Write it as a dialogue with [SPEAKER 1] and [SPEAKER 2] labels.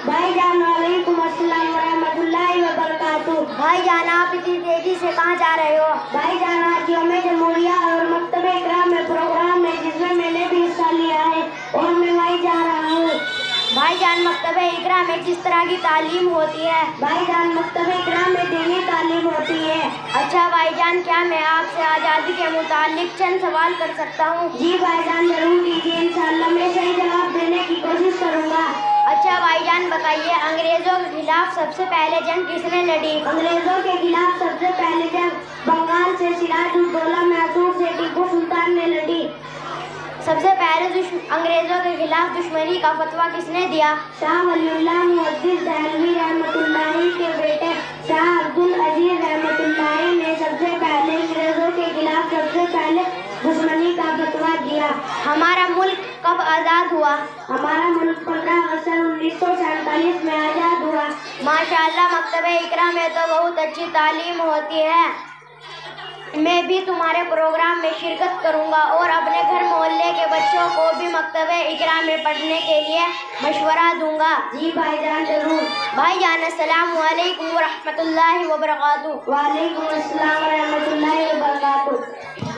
[SPEAKER 1] بھائی جان وعلیکم السلام ورحمۃ اللہ وبرکاتہ۔
[SPEAKER 2] بھائی جان آپ اتنی تیزی سے کہاں جا رہے ہو؟
[SPEAKER 1] بھائی جان آج یوم جمہوریہ اور مکتبہ اکرام میں پروگرام ہے جس میں میں نے بھی حصہ لیا ہے اور میں وہیں جا رہا ہوں۔
[SPEAKER 2] بھائی جان مکتبہ اکرام میں کس طرح کی تعلیم ہوتی ہے؟
[SPEAKER 1] بھائی جان مکتبہ اکرام میں دینی تعلیم ہوتی ہے۔
[SPEAKER 2] اچھا بھائی جان، کیا میں آپ سے آزادی کے متعلق چند سوال کر سکتا ہوں؟
[SPEAKER 1] جی بھائی جان ضرور کیجیے، انشاءاللہ میں صحیح جواب دینے کی کوشش کروں گا۔
[SPEAKER 2] اچھا بھائی جان بتائیے، انگریزوں کے خلاف سب سے پہلے جنگ کس نے لڑی؟
[SPEAKER 1] انگریزوں کے خلاف سب سے پہلے جنگ بنگال سے سراج الدولہ میسور سے ٹیپو سلطان نے لڑی۔
[SPEAKER 2] سب سے پہلے انگریزوں کے خلاف دشمنی کا فتویٰ کس نے دیا؟
[SPEAKER 1] شاہ ولی اللہ محدث دہلوی رحمۃ اللہ کے بیٹے شاہ عبدالعزیز رحمۃ اللہ نے سب سے پہلے انگریزوں کے خلاف سب سے پہلے دشمنی کا فتویٰ دیا۔
[SPEAKER 2] ہمارا ملک کب آزاد ہوا؟
[SPEAKER 1] ہمارا ملک 15 اگست 1947 میں آزاد ہوا۔
[SPEAKER 2] ماشاءاللہ، مکتبہ اکرام میں تو بہت اچھی تعلیم ہوتی ہے۔ میں بھی تمہارے پروگرام میں شرکت کروں گا اور اپنے گھر محلے کے بچوں کو بھی مکتبہ اکرام میں پڑھنے کے لیے مشورہ دوں گا۔
[SPEAKER 1] جی بھائی جان ضرور۔
[SPEAKER 2] بھائی جان السلام علیکم ورحمۃ اللہ وبرکاتہ۔
[SPEAKER 1] وعلیکم السلام ورحمۃ اللہ وبرکاتہ۔